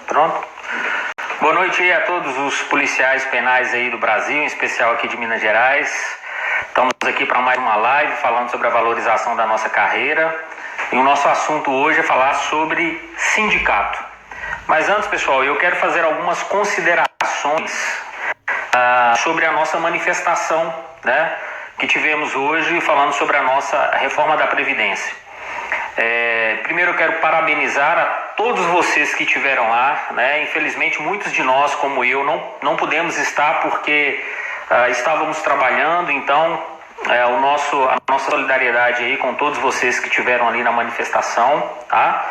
Pronto. Boa noite aí a todos os policiais penais aí do Brasil, em especial aqui de Minas Gerais. Estamos aqui para mais uma live falando sobre a valorização da nossa carreira. E o nosso assunto hoje é falar sobre sindicato. Mas antes, pessoal, eu quero fazer algumas considerações sobre a nossa manifestação, né, que tivemos hoje falando sobre a nossa reforma da Previdência. Primeiro eu quero parabenizar a todos vocês que estiveram lá, né? Infelizmente muitos de nós, como eu, não pudemos estar porque estávamos trabalhando, então a nossa solidariedade aí com todos vocês que estiveram ali na manifestação, tá?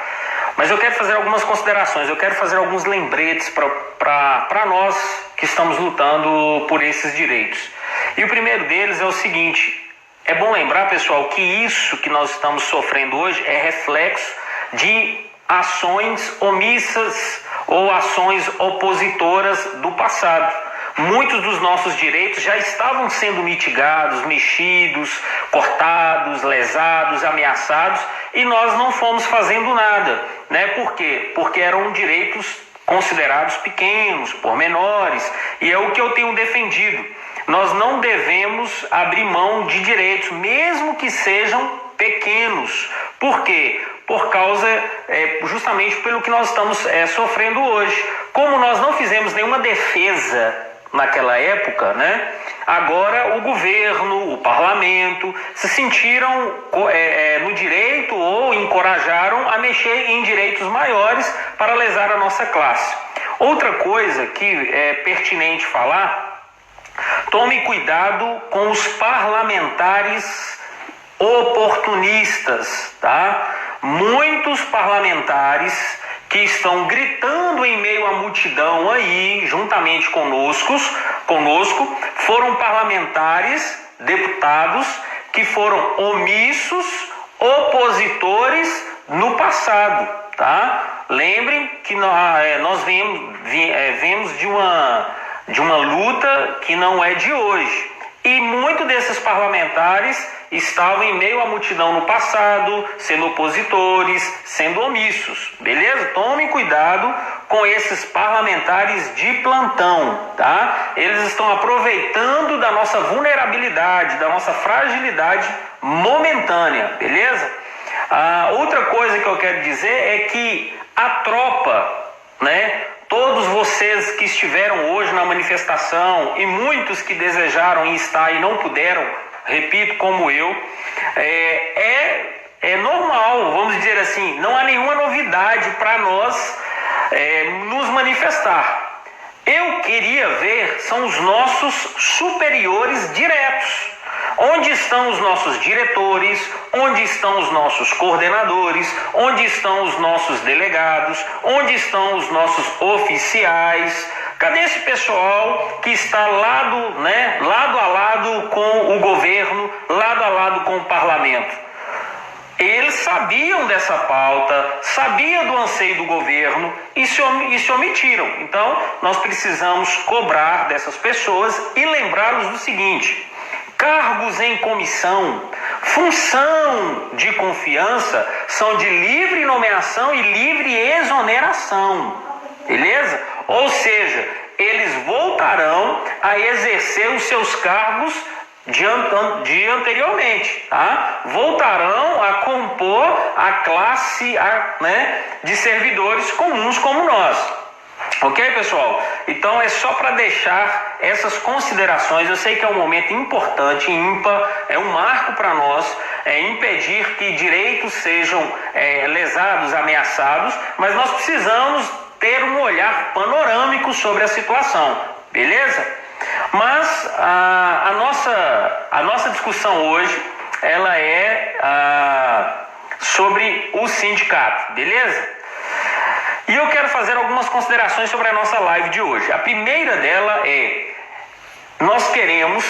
Mas eu quero fazer algumas considerações, eu quero fazer alguns lembretes para nós que estamos lutando por esses direitos. E o primeiro deles é o seguinte: é bom lembrar, pessoal, que isso que nós estamos sofrendo hoje é reflexo de ações omissas ou ações opositoras do passado. Muitos dos nossos direitos já estavam sendo mitigados, mexidos, cortados, lesados, ameaçados, e nós não fomos fazendo nada, né? Por quê? Porque eram direitos considerados pequenos, pormenores, e é o que eu tenho defendido. Nós não devemos abrir mão de direitos, mesmo que sejam pequenos. Por quê? Por causa, justamente pelo que nós estamos sofrendo hoje. Como nós não fizemos nenhuma defesa naquela época, né? Agora o governo, o parlamento se sentiram no direito ou encorajaram a mexer em direitos maiores para lesar a nossa classe. Outra coisa que é pertinente falar: tome cuidado com os parlamentares oportunistas, tá? Muitos parlamentares que estão gritando em meio à multidão aí, juntamente conosco, foram parlamentares, deputados, que foram omissos, opositores no passado, tá? Lembrem que nós vemos de uma luta que não é de hoje. E muitos desses parlamentares estavam em meio à multidão no passado, sendo opositores, sendo omissos, beleza? Tomem cuidado com esses parlamentares de plantão, tá? Eles estão aproveitando da nossa vulnerabilidade, da nossa fragilidade momentânea, beleza? Outra coisa que eu quero dizer é que a tropa, né? Todos vocês que estiveram hoje na manifestação e muitos que desejaram estar e não puderam, repito, como eu, é normal, vamos dizer assim, não há nenhuma novidade para nós nos manifestar. Eu queria ver são os nossos superiores diretos. Onde estão os nossos diretores? Onde estão os nossos coordenadores? Onde estão os nossos delegados? Onde estão os nossos oficiais? Cadê esse pessoal que está lado a lado com o governo, lado a lado com o parlamento? Eles sabiam dessa pauta, sabiam do anseio do governo e se omitiram. Então, nós precisamos cobrar dessas pessoas e lembrá-los do seguinte: cargos em comissão, função de confiança são de livre nomeação e livre exoneração, beleza? Ou seja, eles voltarão a exercer os seus cargos de anteriormente, tá? Voltarão a compor a classe de servidores comuns como nós. Ok, pessoal? Então é só para deixar essas considerações. Eu sei que é um momento importante, ímpar, é um marco para nós, impedir que direitos sejam lesados, ameaçados, mas nós precisamos ter um olhar panorâmico sobre a situação, beleza? Mas a nossa discussão hoje, ela é sobre o sindicato, beleza? E eu quero fazer algumas considerações sobre a nossa live de hoje. A primeira dela nós queremos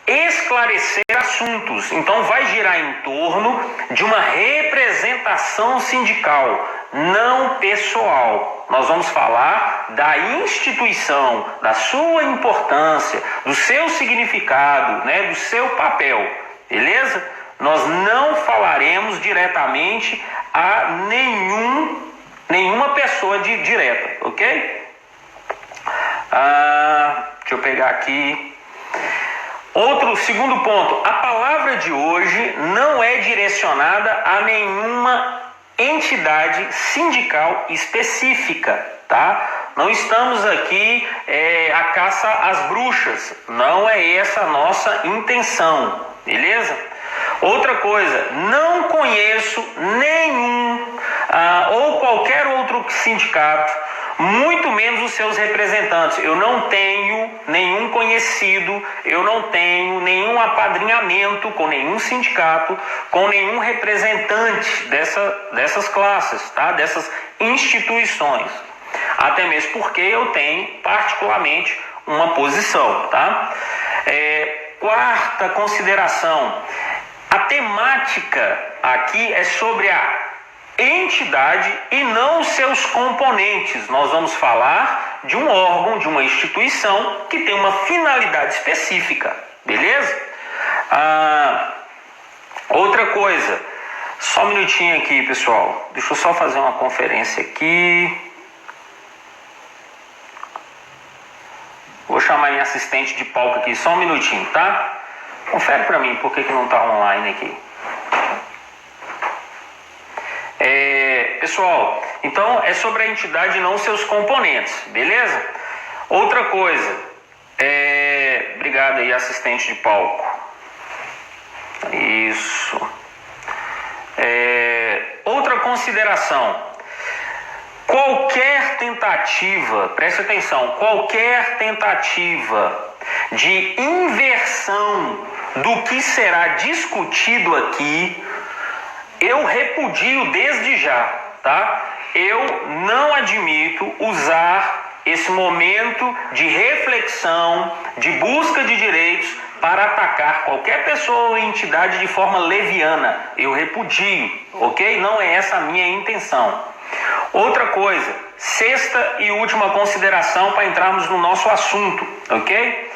esclarecer assuntos. Então vai girar em torno de uma representação sindical, não pessoal. Nós vamos falar da instituição, da sua importância, do seu significado, do seu papel, beleza? Nós não falaremos diretamente a nenhum nenhuma pessoa direta, ok? Deixa eu pegar aqui. Segundo ponto, a palavra de hoje não é direcionada a nenhuma entidade sindical específica, tá? Não estamos aqui a caça às bruxas, não é essa a nossa intenção, beleza? Outra coisa, não conheço nenhum ou qualquer outro sindicato, muito menos os seus representantes. Eu não tenho nenhum conhecido, eu não tenho nenhum apadrinhamento com nenhum sindicato, com nenhum representante dessas classes, tá? Dessas instituições. Até mesmo porque eu tenho particularmente uma posição, tá? Quarta consideração, a temática aqui é sobre a entidade e não seus componentes. Nós vamos falar de um órgão, de uma instituição que tem uma finalidade específica, beleza? Outra coisa, só um minutinho aqui, pessoal. Deixa eu só fazer uma conferência aqui. Vou chamar minha assistente de palco aqui, só um minutinho, tá? Confere para mim por que não está online aqui. Pessoal, então é sobre a entidade e não seus componentes, beleza? Outra coisa, obrigado aí, assistente de palco. Isso. Outra consideração, qualquer tentativa, preste atenção, qualquer tentativa de inversão do que será discutido aqui, eu repudio desde já, tá? Eu não admito usar esse momento de reflexão, de busca de direitos para atacar qualquer pessoa ou entidade de forma leviana. Eu repudio, ok? Não é essa a minha intenção. Outra coisa, sexta e última consideração para entrarmos no nosso assunto, ok?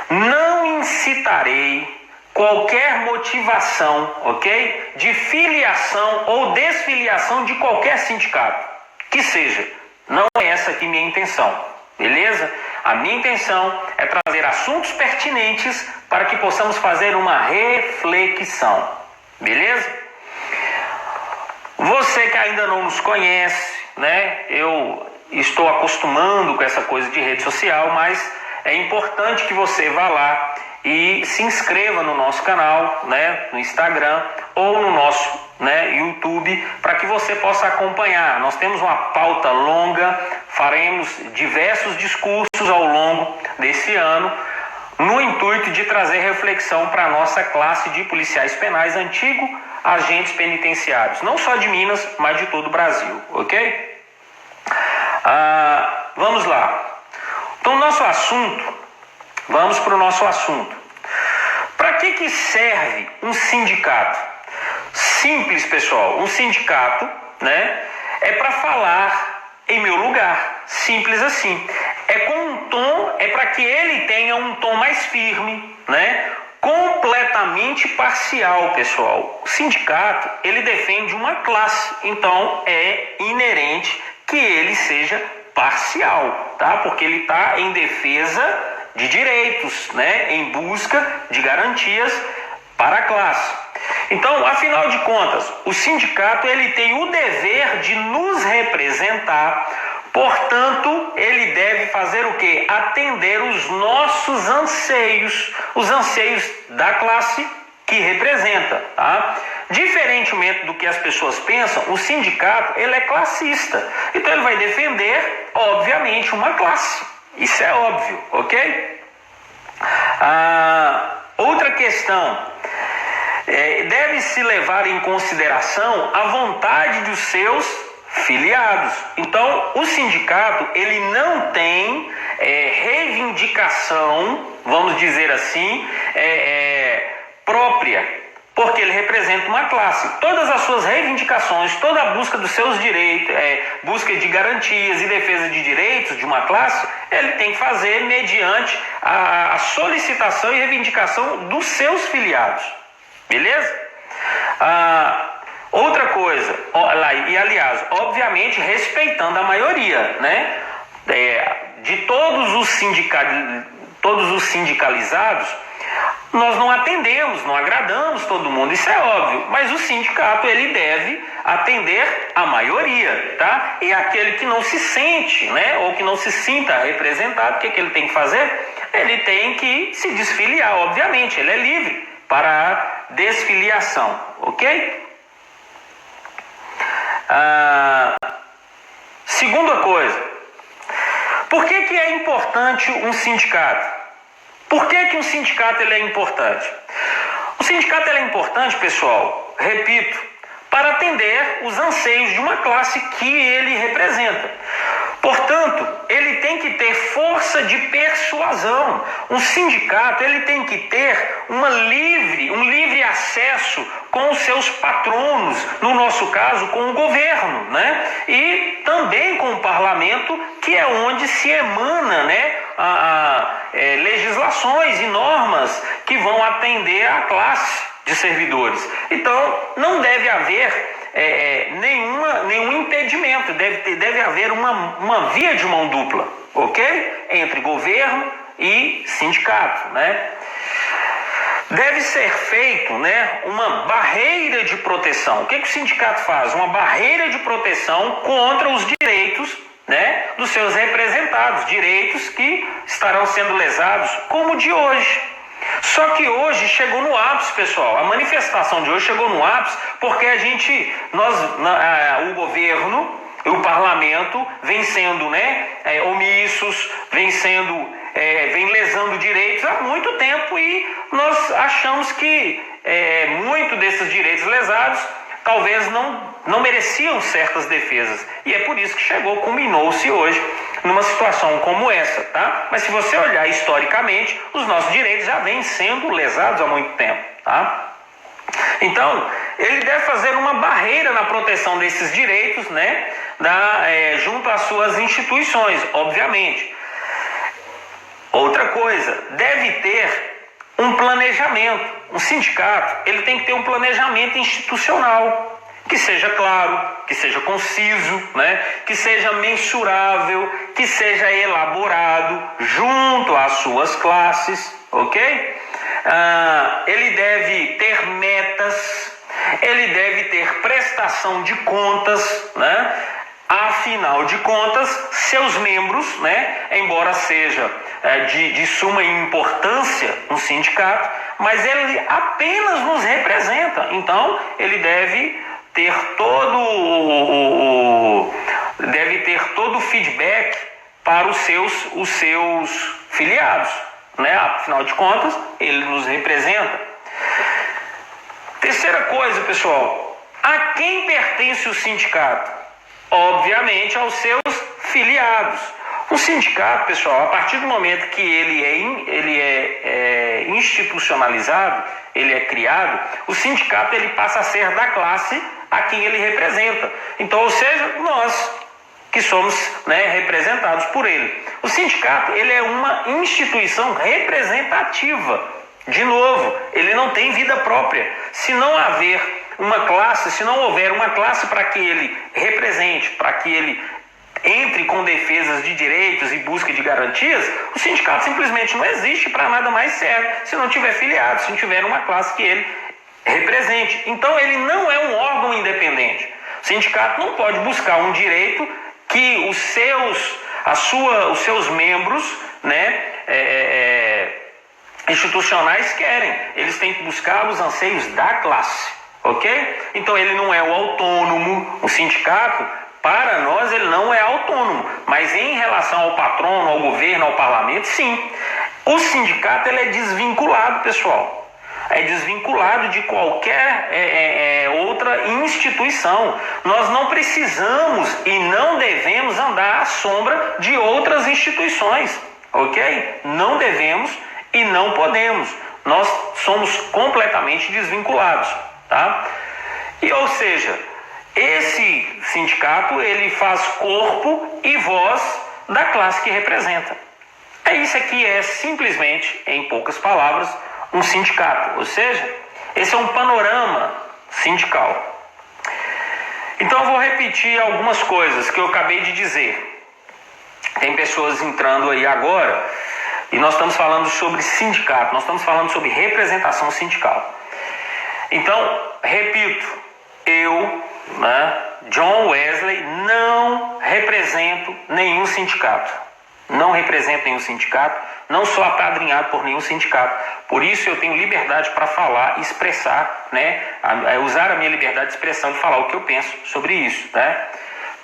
Não incitarei qualquer motivação, ok? De filiação ou desfiliação de qualquer sindicato, que seja. Não é essa aqui minha intenção, beleza? A minha intenção é trazer assuntos pertinentes para que possamos fazer uma reflexão, beleza? Você que ainda não nos conhece, né? Eu estou acostumando com essa coisa de rede social, mas é importante que você vá lá e se inscreva no nosso canal, né, no Instagram ou no nosso, né, YouTube, para que você possa acompanhar. Nós temos uma pauta longa, faremos diversos discursos ao longo desse ano, no intuito de trazer reflexão para a nossa classe de policiais penais antigos, agentes penitenciários, não só de Minas, mas de todo o Brasil, ok? Vamos lá. Então, vamos para o nosso assunto. Para que serve um sindicato? Simples, pessoal. Um sindicato, né, é para falar em meu lugar. Simples assim. É com um tom, é para que ele tenha um tom mais firme, né? Completamente parcial, pessoal. O sindicato, ele defende uma classe, então é inerente que ele seja parcial, tá? Porque ele está em defesa de direitos, né? Em busca de garantias para a classe. Então, afinal de contas, o sindicato ele tem o dever de nos representar. Portanto, ele deve fazer o quê? Atender os nossos anseios, os anseios da classe que representa, tá? Diferentemente do que as pessoas pensam, o sindicato ele é classista. Então ele vai defender, obviamente, uma classe. Isso é óbvio, ok? Outra questão, deve-se levar em consideração a vontade dos seus filiados. Então, o sindicato ele não tem reivindicação, vamos dizer assim, própria, porque ele representa uma classe. Todas as suas reivindicações, toda a busca dos seus direitos, busca de garantias e defesa de direitos de uma classe, ele tem que fazer mediante a solicitação e reivindicação dos seus filiados. Beleza? Outra coisa, e aliás, obviamente respeitando a maioria, né? De todos os sindicalizados, nós não atendemos, não agradamos todo mundo, isso é óbvio, mas o sindicato ele deve atender a maioria, tá? E aquele que não se sente, né, ou que não se sinta representado, o que ele tem que fazer? Ele tem que se desfiliar, obviamente, ele é livre para a desfiliação, ok? Segunda coisa, por que é importante um sindicato? Por que um sindicato ele é importante? O sindicato ele é importante, pessoal, repito, para atender os anseios de uma classe que ele representa. Portanto, ele tem que ter força de persuasão. Um sindicato ele tem que ter um livre acesso com os seus patronos, no nosso caso, com o governo, né? E também com o parlamento, que é onde se emana, né, legislações e normas que vão atender a classe de servidores. Então, não deve haver nenhum impedimento, deve haver uma via de mão dupla, ok? Entre governo e sindicato, né? Deve ser feito, né, uma barreira de proteção. O que o sindicato faz? Uma barreira de proteção contra os direitos, né, dos seus representados, direitos que estarão sendo lesados, como o de hoje. Só que hoje chegou no ápice, pessoal. A manifestação de hoje chegou no ápice porque o governo e o parlamento vem sendo, né, omissos, vem lesando direitos há muito tempo, e nós achamos que muito desses direitos lesados talvez não mereciam certas defesas. E é por isso que culminou-se hoje numa situação como essa, tá? Mas se você olhar historicamente, os nossos direitos já vêm sendo lesados há muito tempo, tá? Então, ele deve fazer uma barreira na proteção desses direitos, né? Junto às suas instituições, obviamente. Outra coisa, deve ter um planejamento. Um sindicato, ele tem que ter um planejamento institucional, que seja claro, que seja conciso, né? Que seja mensurável, que seja elaborado junto às suas classes, ok? Ele deve ter metas, ele deve ter prestação de contas, né? Afinal de contas, seus membros, né, embora seja de suma importância um sindicato, mas ele apenas nos representa. Então, ele deve ter todo o feedback para os seus filiados, né? Afinal de contas, ele nos representa. Terceira coisa, pessoal, a quem pertence o sindicato? Obviamente aos seus filiados. O sindicato, pessoal, a partir do momento que ele é institucionalizado, ele é criado, o sindicato ele passa a ser da classe a quem ele representa. Então, ou seja, nós que somos, né, representados por ele. O sindicato ele é uma instituição representativa. De novo, ele não tem vida própria. Se não houver uma classe para que ele represente, para que ele entre com defesas de direitos e busca de garantias, o sindicato simplesmente não existe, para nada mais serve se não tiver filiado, se não tiver uma classe que ele represente. Então ele não é um órgão independente. O sindicato não pode buscar um direito que os seus membros, né, institucionais querem. Eles têm que buscar os anseios da classe, ok? Então ele não é o autônomo. O sindicato, para nós, ele não é autônomo, mas em relação ao patrono, ao governo, ao parlamento, sim. O sindicato ele é desvinculado, pessoal. É desvinculado de qualquer outra instituição. Nós não precisamos e não devemos andar à sombra de outras instituições, ok? Não devemos e não podemos. Nós somos completamente desvinculados, tá? Ou seja, esse sindicato ele faz corpo e voz da classe que representa. Isso aqui é simplesmente, em poucas palavras, um sindicato. Ou seja, esse é um panorama sindical. Então eu vou repetir algumas coisas que eu acabei de dizer. Tem pessoas entrando aí agora e nós estamos falando sobre sindicato, nós estamos falando sobre representação sindical. Então, repito, eu, John Wesley, não represento nenhum sindicato. Não represento nenhum sindicato, não sou apadrinhado por nenhum sindicato. Por isso eu tenho liberdade para falar e expressar, usar a minha liberdade de expressão de falar o que eu penso sobre isso,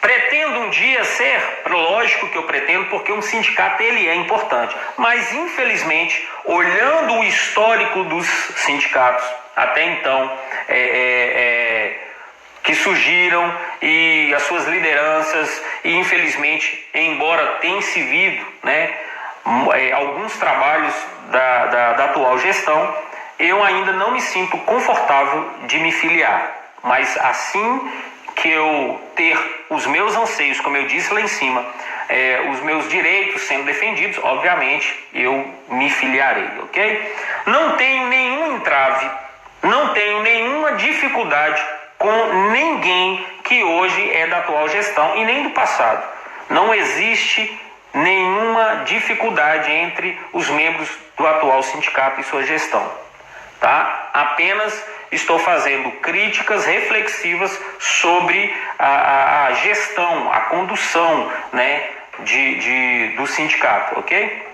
Pretendo um dia ser, lógico que eu pretendo, porque um sindicato ele é importante. Mas, infelizmente, olhando o histórico dos sindicatos, até então, que surgiram e as suas lideranças, e infelizmente, embora tenham se visto alguns trabalhos da atual gestão, eu ainda não me sinto confortável de me filiar. Mas assim que eu ter os meus anseios, como eu disse lá em cima, os meus direitos sendo defendidos, obviamente eu me filiarei, ok? Não tenho nenhum entrave, não tenho nenhuma dificuldade com ninguém que hoje é da atual gestão e nem do passado. Não existe nenhuma dificuldade entre os membros do atual sindicato e sua gestão, Apenas estou fazendo críticas reflexivas sobre a gestão, a condução, do sindicato, ok?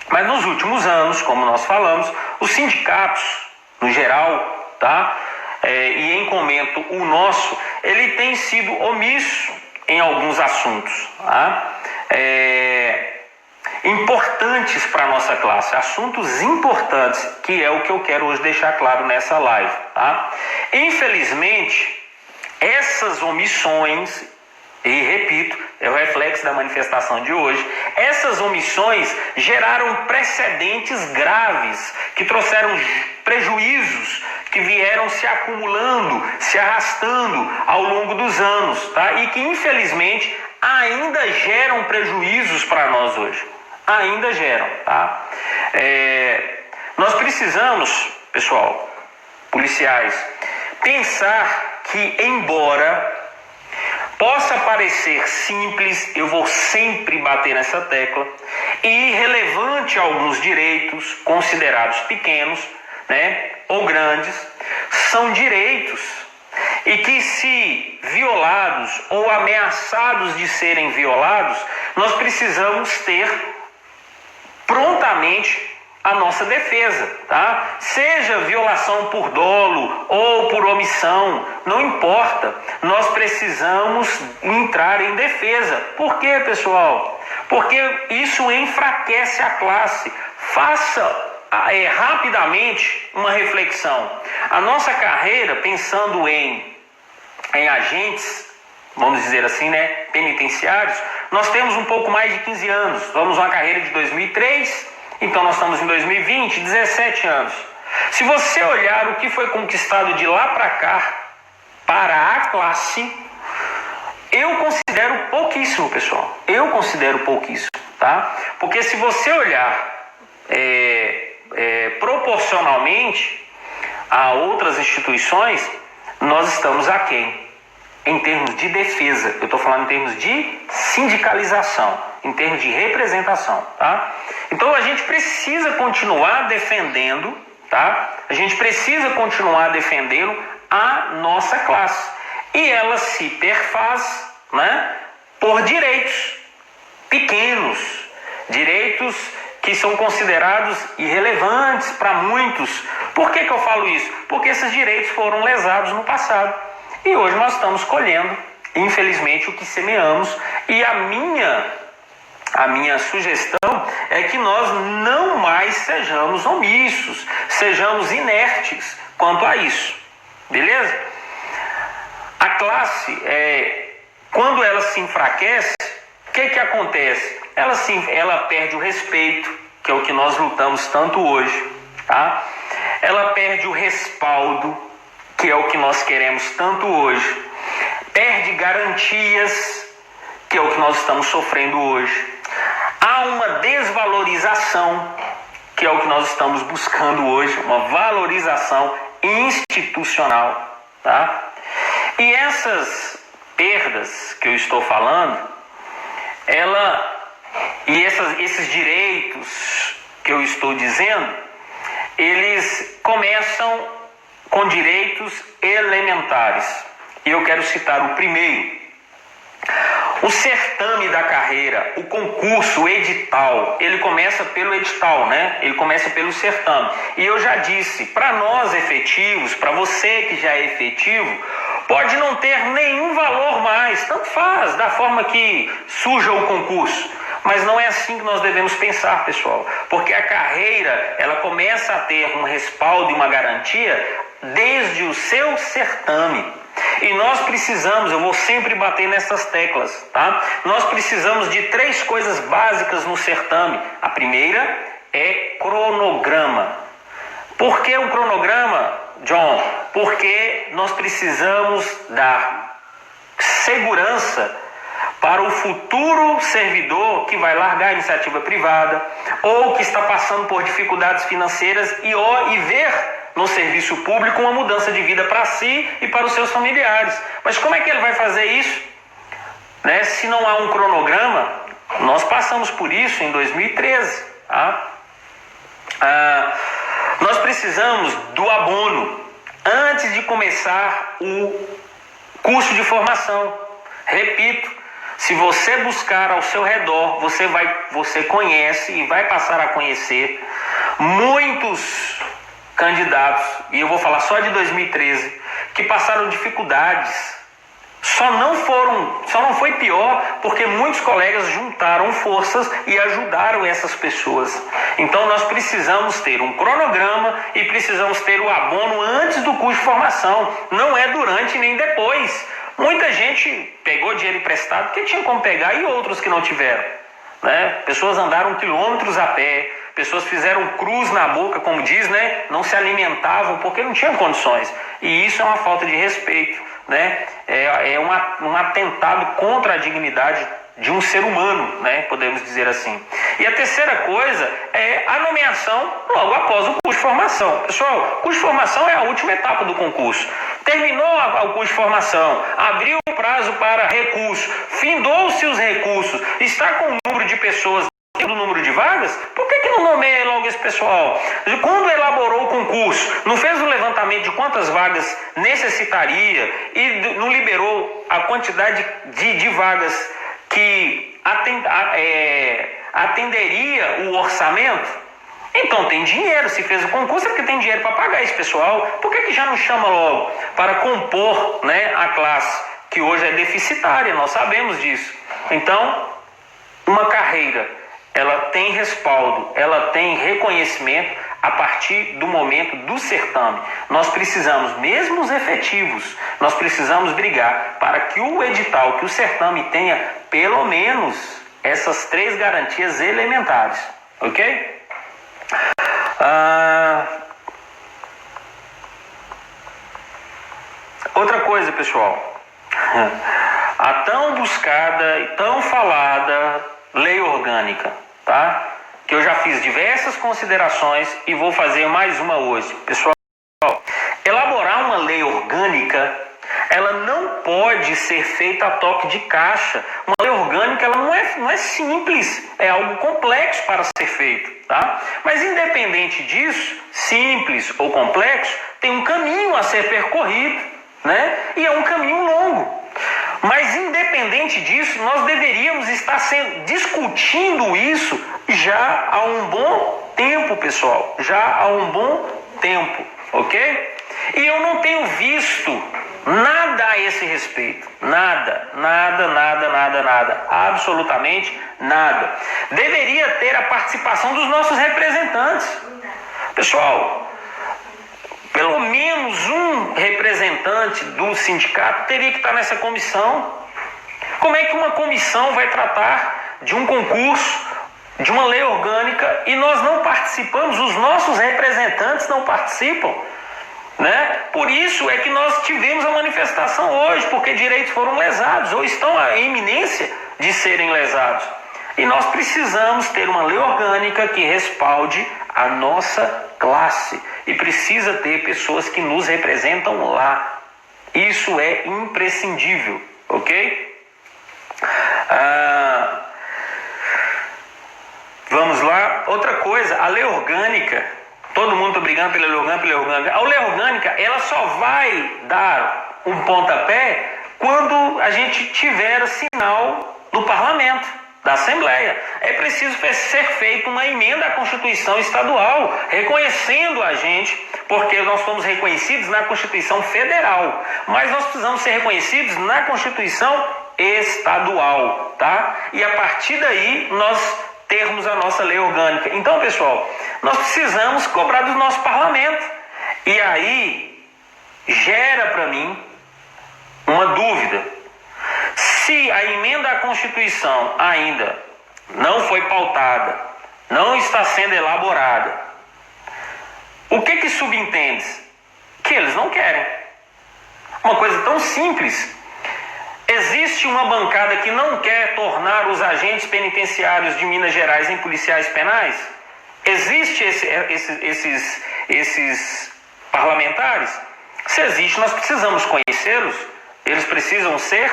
Mas nos últimos anos, como nós falamos, os sindicatos, no geral, e em comento o nosso, ele tem sido omisso em alguns assuntos, importantes para a nossa classe, assuntos importantes, que é o que eu quero hoje deixar claro nessa live, Infelizmente, essas omissões, e repito, é o reflexo da manifestação de hoje, essas omissões geraram precedentes graves, que trouxeram prejuízos, que vieram se acumulando, se arrastando ao longo dos anos, e que infelizmente ainda geram prejuízos para nós hoje. Ainda geram, Nós precisamos, pessoal, policiais, pensar que, embora possa parecer simples, eu vou sempre bater nessa tecla, e irrelevante a alguns direitos considerados pequenos, ou grandes, são direitos, e que, se violados ou ameaçados de serem violados, nós precisamos ter prontamente a nossa defesa, Seja violação por dolo ou por omissão, não importa, nós precisamos entrar em defesa. Por quê, pessoal? Porque isso enfraquece a classe. Faça rapidamente uma reflexão. A nossa carreira, pensando em agentes, vamos dizer assim, penitenciários, nós temos um pouco mais de 15 anos. Vamos uma carreira de 2003, então nós estamos em 2020, 17 anos. Se você olhar o que foi conquistado de lá para cá, para a classe, eu considero pouquíssimo, pessoal. Eu considero pouquíssimo, Porque se você olhar proporcionalmente a outras instituições, nós estamos aquém. Em termos de defesa, eu estou falando em termos de sindicalização, em termos de representação, Então a gente precisa continuar defendendo, A gente precisa continuar defendendo a nossa classe. E ela se perfaz, por direitos pequenos, direitos que são considerados irrelevantes para muitos. Por que eu falo isso? Porque esses direitos foram lesados no passado. E hoje nós estamos colhendo, infelizmente, o que semeamos. E a minha sugestão é que nós não mais sejamos omissos, sejamos inertes quanto a isso. Beleza? A classe, quando ela se enfraquece, o que acontece? Ela perde o respeito, que é o que nós lutamos tanto hoje. Ela perde o respaldo, que é o que nós queremos tanto hoje. Perde garantias, que é o que nós estamos sofrendo hoje. Há uma desvalorização, que é o que nós estamos buscando hoje, uma valorização institucional, E perdas que eu estou falando, esses direitos que eu estou dizendo, eles começam com direitos elementares. E eu quero citar o primeiro. O certame da carreira, o concurso, o edital, ele começa pelo edital, né? Ele começa pelo certame. E eu já disse, para nós efetivos, para você que já é efetivo, pode não ter nenhum valor mais, tanto faz, da forma que surja o concurso. Mas não é assim que nós devemos pensar, pessoal. Porque a carreira, ela começa a ter um respaldo e uma garantia desde o seu certame. E nós precisamos, eu vou sempre bater nessas teclas, tá? Nós precisamos de 3 coisas básicas no certame. A primeira é cronograma. Por que o cronograma, John? Porque nós precisamos dar segurança para o futuro servidor que vai largar a iniciativa privada ou que está passando por dificuldades financeiras e ver no serviço público uma mudança de vida para si e para os seus familiares. Mas como é que ele vai fazer isso? Né? Se não há um cronograma, nós passamos por isso em 2013. Tá? Nós precisamos do abono antes de começar o curso de formação. Repito, se você buscar ao seu redor, você conhece e vai passar a conhecer muitos candidatos, e eu vou falar só de 2013, que passaram dificuldades. Só não foi pior porque muitos colegas juntaram forças e ajudaram essas pessoas. Então nós precisamos ter um cronograma e precisamos ter o abono antes do curso de formação, não é durante nem depois. Muita gente pegou dinheiro emprestado porque tinha como pegar e outros que não tiveram, né? Pessoas andaram quilômetros a pé, pessoas fizeram cruz na boca, como diz, né? Não se alimentavam porque não tinham condições. E isso é uma falta de respeito, né? É um atentado contra a dignidade de um ser humano, né? Podemos dizer assim. E a terceira coisa é a nomeação logo após o curso de formação. Pessoal, o curso de formação é a última etapa do concurso. Terminou o curso de formação, abriu o prazo para recurso, findou-se os recursos, está com o número de pessoas do número de vagas, por que não nomeia logo esse pessoal? Quando elaborou o concurso, não fez o levantamento de quantas vagas necessitaria e não liberou a quantidade de vagas que atenderia o orçamento? Então tem dinheiro, se fez o concurso é porque tem dinheiro para pagar esse pessoal. Por que já não chama logo para compor, né, a classe que hoje é deficitária? Nós sabemos disso. Então, uma carreira, ela tem respaldo, ela tem reconhecimento a partir do momento do certame. Nós precisamos, mesmo os efetivos, nós precisamos brigar para que o edital, que o certame tenha pelo menos essas 3 garantias elementares, ok? Outra coisa, pessoal, a tão buscada e tão falada lei orgânica, tá? Que eu já fiz diversas considerações e vou fazer mais uma hoje. Pessoal, elaborar uma lei orgânica, ela não pode ser feita a toque de caixa. Uma lei orgânica, ela não é simples, é algo complexo para ser feito, tá? Mas independente disso, simples ou complexo, tem um caminho a ser percorrido, né? E é um caminho longo. Mas independente disso, nós deveríamos estar discutindo isso já há um bom tempo, pessoal. Já há um bom tempo, ok? E eu não tenho visto nada a esse respeito. Nada. Absolutamente nada. Deveria ter a participação dos nossos representantes. Pessoal, pelo menos um representante do sindicato teria que estar nessa comissão. Como é que uma comissão vai tratar de um concurso, de uma lei orgânica, e nós não participamos, os nossos representantes não participam, né? Por isso é que nós tivemos a manifestação hoje, porque direitos foram lesados ou estão à iminência de serem lesados. E nós precisamos ter uma lei orgânica que respalde a nossa classe. E precisa ter pessoas que nos representam lá. Isso é imprescindível, ok? Vamos lá. Outra coisa, a lei orgânica, todo mundo está brigando pela lei orgânica. A lei orgânica, ela só vai dar um pontapé quando a gente tiver o sinal do parlamento, da Assembleia. É preciso ser feita uma emenda à Constituição Estadual, reconhecendo a gente, porque nós somos reconhecidos na Constituição Federal, mas nós precisamos ser reconhecidos na Constituição Estadual, tá? E a partir daí nós termos a nossa lei orgânica. Então, pessoal, nós precisamos cobrar do nosso parlamento. E aí gera para mim uma dúvida. Se a emenda à Constituição ainda não foi pautada, não está sendo elaborada, o que subentende? Que eles não querem. Uma coisa tão simples. Existe uma bancada que não quer tornar os agentes penitenciários de Minas Gerais em policiais penais? Existe esses parlamentares? Se existe, nós precisamos conhecê-los. Eles precisam ser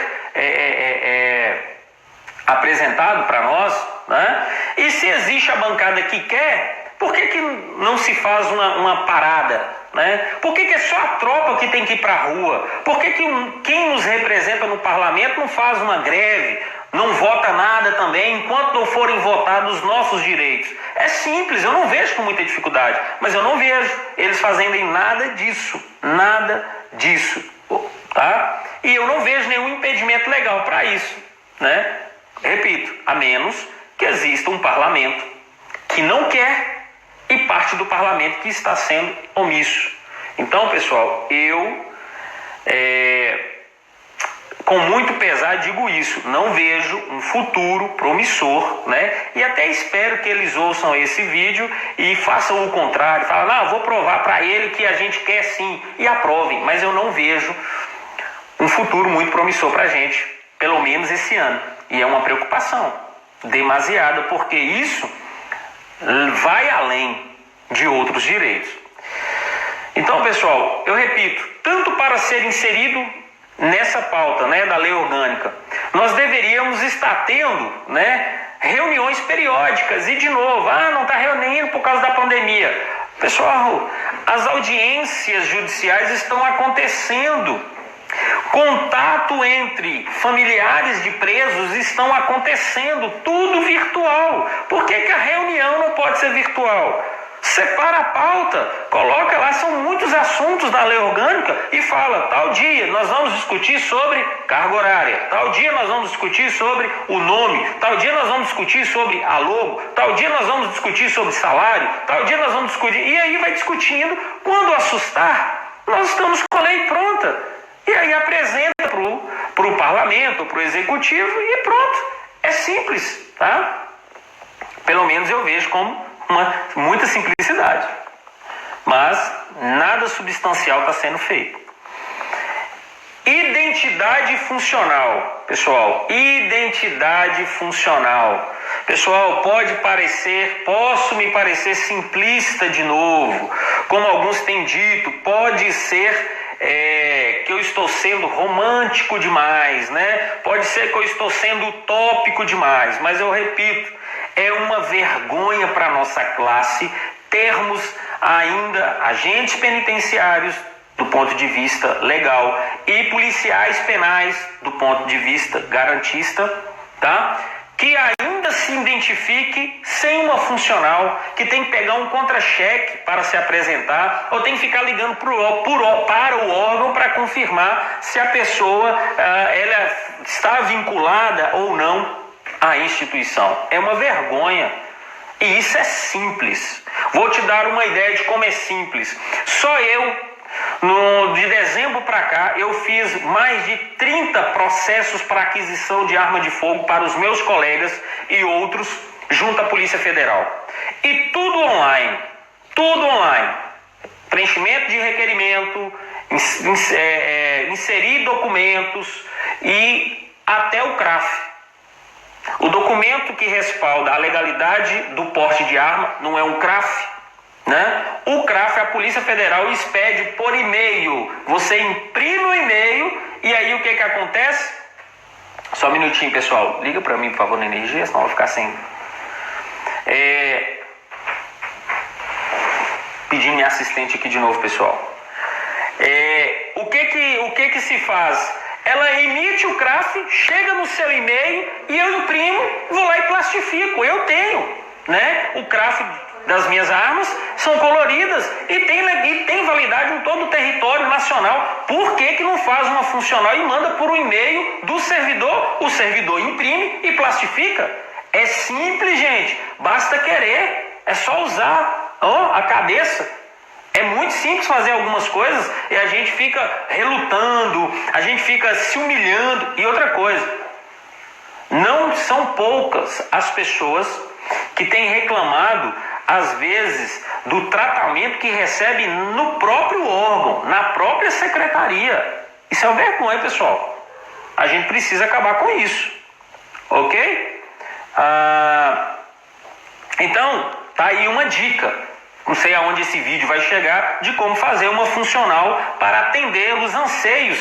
apresentados para nós, né? E se existe a bancada que quer, por que não se faz uma parada? Né? Por que é só a tropa que tem que ir para a rua? Por que quem nos representa no parlamento não faz uma greve, não vota nada também, enquanto não forem votados os nossos direitos? É simples, eu não vejo com muita dificuldade, mas eu não vejo eles fazendo nada disso, tá? E eu não vejo nenhum impedimento legal para isso, né? Repito, a menos que exista um parlamento que não quer e parte do parlamento que está sendo omisso. Então, pessoal, eu com muito pesar digo isso, não vejo um futuro promissor, né? E até espero que eles ouçam esse vídeo e façam o contrário, falam, não, vou provar para ele que a gente quer sim, e aprovem, mas eu não vejo um futuro muito promissor para a gente, pelo menos esse ano, e é uma preocupação demasiada, porque isso vai além de outros direitos. Então, pessoal, eu repito, tanto para ser inserido nessa pauta, né, da lei orgânica, nós deveríamos estar tendo, né, reuniões periódicas, e de novo, não está reunindo por causa da pandemia. Pessoal, as audiências judiciais estão acontecendo, contato entre familiares de presos estão acontecendo, tudo virtual. Por que a reunião não pode ser virtual? Separa a pauta, coloca lá, são muitos assuntos da lei orgânica e fala, tal dia nós vamos discutir sobre carga horária, tal dia nós vamos discutir sobre o nome, tal dia nós vamos discutir sobre a logo, tal dia nós vamos discutir sobre salário, tal dia nós vamos discutir, e aí vai discutindo, quando assustar, nós estamos com a lei pronta, e aí apresenta para o parlamento, para o executivo e pronto, é simples, tá? Pelo menos eu vejo como muita simplicidade, mas nada substancial está sendo feito. Identidade funcional, pessoal, identidade funcional. Pessoal, posso me parecer simplista de novo, como alguns têm dito, pode ser que eu estou sendo romântico demais, né? Pode ser que eu estou sendo utópico demais, mas eu repito, é uma vergonha para a nossa classe termos ainda agentes penitenciários do ponto de vista legal e policiais penais do ponto de vista garantista, tá? Que ainda se identifique sem uma funcional, que tem que pegar um contra-cheque para se apresentar, ou tem que ficar ligando para o órgão para confirmar se a pessoa ela está vinculada ou não à instituição. É uma vergonha. E isso é simples. Vou te dar uma ideia de como é simples. Só eu, de dezembro para cá, eu fiz mais de 30 processos para aquisição de arma de fogo para os meus colegas e outros junto à Polícia Federal. E tudo online. Tudo online. Preenchimento de requerimento, inserir documentos e até o CRAF. O documento que respalda a legalidade do porte de arma não é um CRAF, né? O CRAF, a Polícia Federal, expede por e-mail. Você imprime o e-mail e aí o que acontece? Só um minutinho, pessoal. Liga para mim, por favor, na energia, senão eu vou ficar sem. Pedindo minha assistente aqui de novo, pessoal. O que se faz? Ela emite o CRAF, chega no seu e-mail e eu imprimo, vou lá e plastifico. Eu tenho, né? O CRAF das minhas armas são coloridas e tem validade em todo o território nacional. Por que não faz uma funcional e manda por um e-mail do servidor? O servidor imprime e plastifica. É simples, gente. Basta querer. É só usar a cabeça. É muito simples fazer algumas coisas e a gente fica relutando, a gente fica se humilhando. E outra coisa, não são poucas as pessoas que têm reclamado, às vezes, do tratamento que recebe no próprio órgão, na própria secretaria. Isso é uma vergonha, pessoal. A gente precisa acabar com isso. Ok? Então, tá aí uma dica. Não sei aonde esse vídeo vai chegar, de como fazer uma funcional para atender os anseios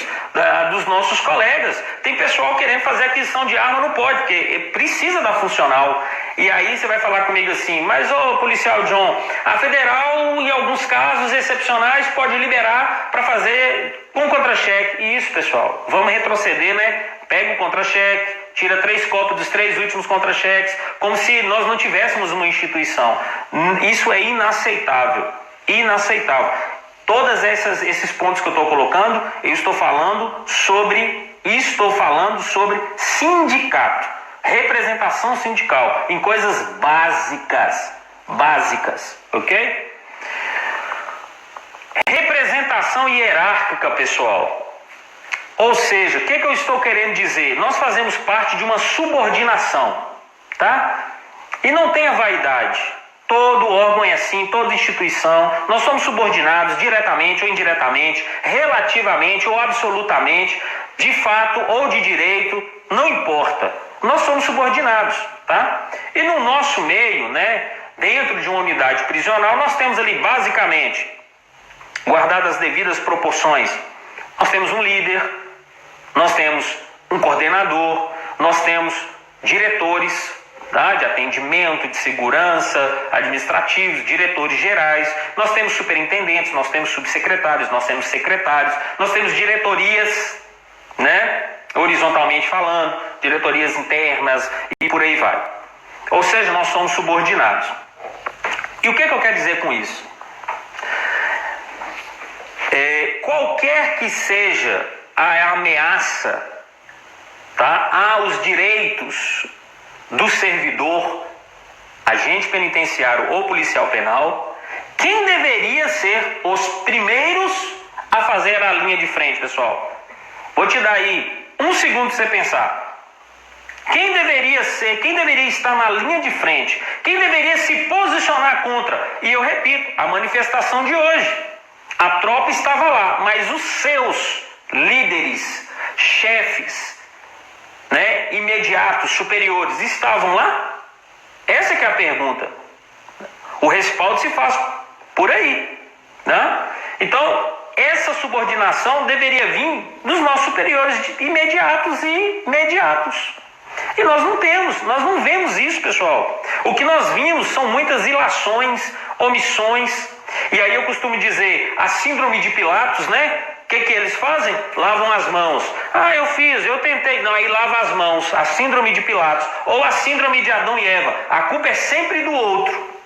dos nossos colegas. Tem pessoal querendo fazer aquisição de arma, não pode, porque precisa da funcional. E aí você vai falar comigo assim, mas policial John, a federal em alguns casos excepcionais pode liberar para fazer um contra-cheque. Isso, pessoal, vamos retroceder, né? Pega o contra-cheque, tira 3 cópias dos 3 últimos contra-cheques, como se nós não tivéssemos uma instituição. Isso é inaceitável. Inaceitável. Todos esses pontos que eu estou colocando, eu estou falando sobre sindicato, representação sindical, em coisas básicas, ok? Representação hierárquica, pessoal. Ou seja, o que eu estou querendo dizer? Nós fazemos parte de uma subordinação, tá? E não tenha vaidade. Todo órgão é assim, toda instituição. Nós somos subordinados diretamente ou indiretamente, relativamente ou absolutamente, de fato ou de direito, não importa. Nós somos subordinados, tá? E no nosso meio, né, dentro de uma unidade prisional, nós temos ali basicamente, guardadas as devidas proporções, nós temos um líder, nós temos um coordenador, nós temos diretores, tá, de atendimento, de segurança, administrativos, diretores gerais, nós temos superintendentes, nós temos subsecretários, nós temos secretários, nós temos diretorias, né, horizontalmente falando, diretorias internas e por aí vai. Ou seja, nós somos subordinados. E o que eu quero dizer com isso? Qualquer que seja a ameaça, tá, aos direitos do servidor, agente penitenciário ou policial penal, quem deveria ser os primeiros a fazer a linha de frente, pessoal? Vou te dar aí 1 segundo para você pensar. Quem deveria estar na linha de frente? Quem deveria se posicionar contra? E eu repito, a manifestação de hoje. A tropa estava lá, mas os seus líderes, chefes, né, imediatos, superiores, estavam lá? Essa que é a pergunta. O respaldo se faz por aí, né? Então, essa subordinação deveria vir dos nossos superiores imediatos e imediatos. E nós não temos, nós não vemos isso, pessoal. O que nós vimos são muitas ilações, omissões. E aí eu costumo dizer, a síndrome de Pilatos, né? O que eles fazem? Lavam as mãos. Eu fiz, eu tentei. Não, aí lava as mãos. A síndrome de Pilatos. Ou a síndrome de Adão e Eva. A culpa é sempre do outro,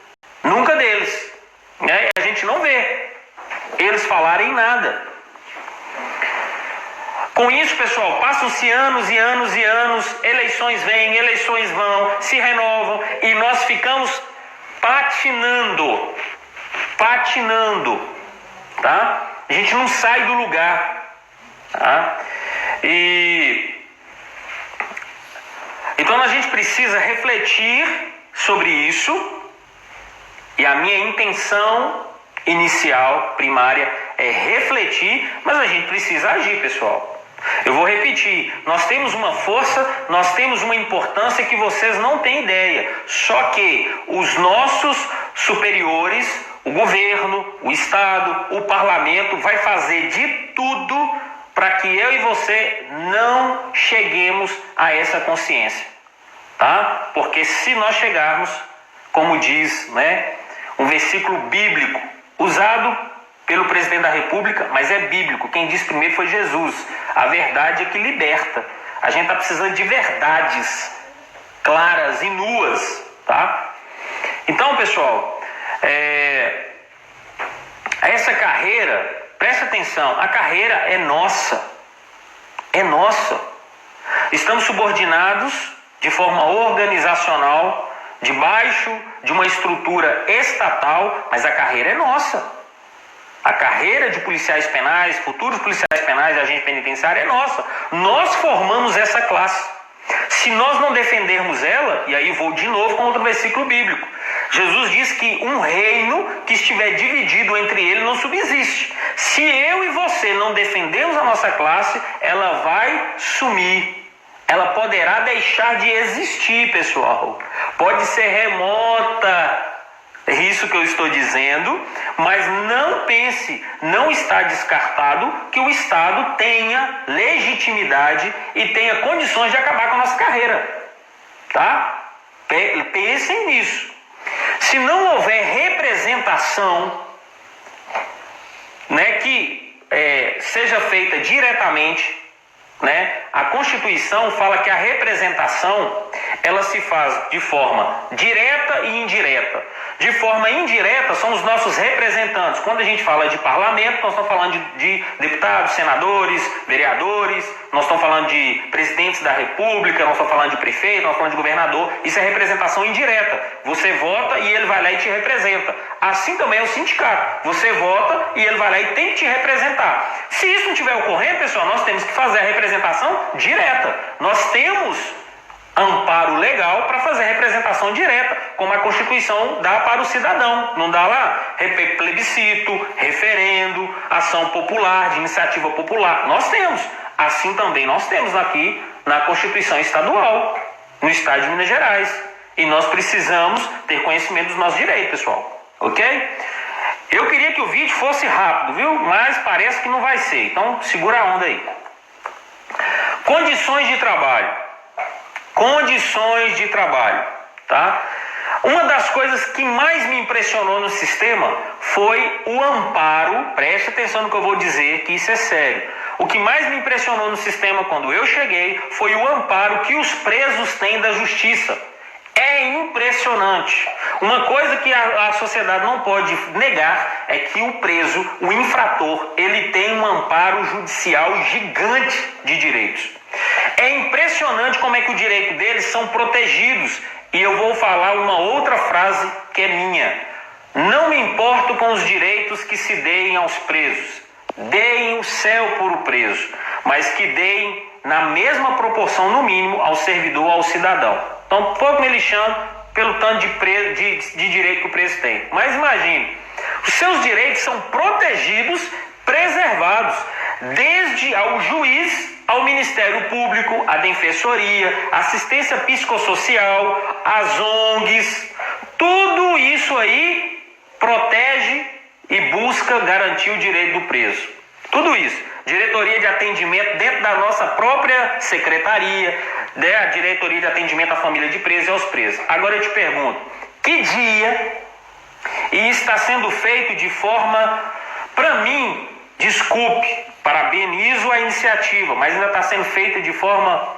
nunca deles. Né? A gente não vê eles falarem nada. Com isso, pessoal, passam-se anos e anos e anos, eleições vêm, eleições vão, se renovam e nós ficamos patinando, tá? A gente não sai do lugar, tá? Então a gente precisa refletir sobre isso e a minha intenção inicial, primária, é refletir, mas a gente precisa agir, pessoal. Eu vou repetir, nós temos uma força, nós temos uma importância que vocês não têm ideia. Só que os nossos superiores, o governo, o Estado, o parlamento, vai fazer de tudo para que eu e você não cheguemos a essa consciência, tá? Porque se nós chegarmos, como diz, né, um versículo bíblico usado pelo presidente da República, mas é bíblico, quem disse primeiro foi Jesus, a verdade é que liberta. A gente está precisando de verdades claras e nuas, tá? Então, pessoal, essa carreira, presta atenção, a carreira é nossa, estamos subordinados de forma organizacional, debaixo de uma estrutura estatal, mas a carreira é nossa. A carreira de policiais penais, futuros policiais penais, agente penitenciário é nossa. Nós formamos essa classe. Se nós não defendermos ela, e aí vou de novo com outro versículo bíblico. Jesus diz que um reino que estiver dividido entre ele não subsiste. Se eu e você não defendermos a nossa classe, ela vai sumir. Ela poderá deixar de existir, pessoal. Pode ser remota, é isso que eu estou dizendo, mas não pense, não está descartado que o Estado tenha legitimidade e tenha condições de acabar com a nossa carreira, tá? Pensem nisso. Se não houver representação, né, que seja feita diretamente, né, a Constituição fala que a representação ela se faz de forma direta e indireta. De forma indireta são os nossos representantes. Quando a gente fala de parlamento, nós estamos falando de deputados, senadores, vereadores, nós estamos falando de presidentes da República, nós estamos falando de prefeito, nós estamos falando de governador. Isso é representação indireta. Você vota e ele vai lá e te representa. Assim também é o sindicato. Você vota e ele vai lá e tem que te representar. Se isso não estiver ocorrendo, pessoal, nós temos que fazer a representação direta. Nós temos amparo legal para fazer representação direta, como a Constituição dá para o cidadão. Não dá lá plebiscito, referendo, ação popular, de iniciativa popular. Nós temos. Assim também nós temos aqui na Constituição Estadual, no estado de Minas Gerais. E nós precisamos ter conhecimento dos nossos direitos, pessoal. Ok? Eu queria que o vídeo fosse rápido, viu? Mas parece que não vai ser. Então segura a onda aí. Condições de trabalho. Condições de trabalho, tá? Uma das coisas que mais me impressionou no sistema foi o amparo. Preste atenção no que eu vou dizer, que isso é sério. O que mais me impressionou no sistema quando eu cheguei foi o amparo que os presos têm da justiça. É impressionante. Uma coisa que a sociedade não pode negar é que o preso, o infrator, ele tem um amparo judicial gigante de direitos. É impressionante como é que os direitos deles são protegidos. E eu vou falar uma outra frase que é minha. Não me importo com os direitos que se deem aos presos. Deem o céu por o preso, mas que deem na mesma proporção, no mínimo, ao servidor, ao cidadão. Então, pouco me lixando pelo tanto de direito que o preso tem. Mas imagine, os seus direitos são protegidos, preservados, desde ao juiz, ao Ministério Público, à Defensoria, assistência psicossocial, às ONGs. Tudo isso aí protege e busca garantir o direito do preso. Tudo isso. Diretoria de atendimento dentro da nossa própria secretaria, né? A diretoria de atendimento à família de presos e aos presos. Agora eu te pergunto, que dia, e está sendo feito de forma, para mim, desculpe, parabenizo a iniciativa, mas ainda está sendo feita de forma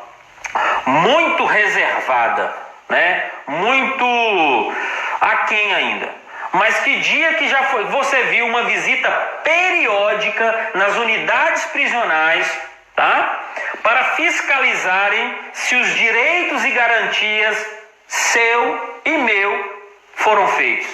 muito reservada, né? Muito aquém ainda. Mas que dia que já foi, você viu uma visita periódica nas unidades prisionais, tá? Para fiscalizarem se os direitos e garantias seu e meu foram feitos.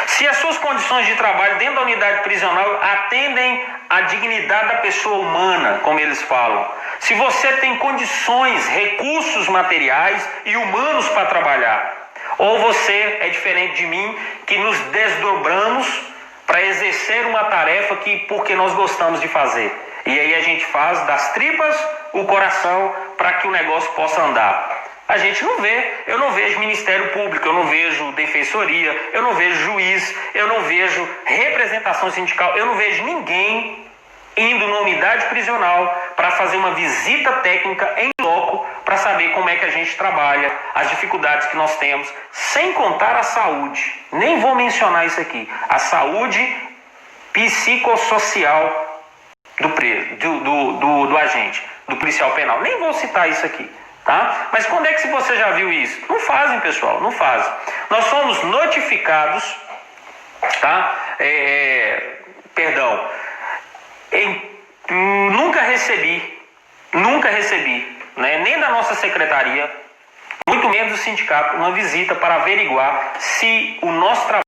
Se as suas condições de trabalho dentro da unidade prisional atendem à dignidade da pessoa humana, como eles falam. Se você tem condições, recursos materiais e humanos para trabalhar. Ou você é diferente de mim, que nos desdobramos para exercer uma tarefa porque nós gostamos de fazer. E aí a gente faz das tripas o coração para que o negócio possa andar. A gente não vê, eu não vejo Ministério Público, eu não vejo Defensoria, eu não vejo juiz, eu não vejo representação sindical, eu não vejo ninguém indo na unidade prisional para fazer uma visita técnica em loco para saber como é que a gente trabalha, as dificuldades que nós temos, sem contar a saúde. Nem vou mencionar isso aqui. A saúde psicossocial do agente, do policial penal. Nem vou citar isso aqui, tá? Mas quando é que você já viu isso? Não fazem, pessoal, não fazem. Nós somos notificados, tá? Nunca recebi, né, nem da nossa secretaria, muito menos do sindicato, uma visita para averiguar se o nosso trabalho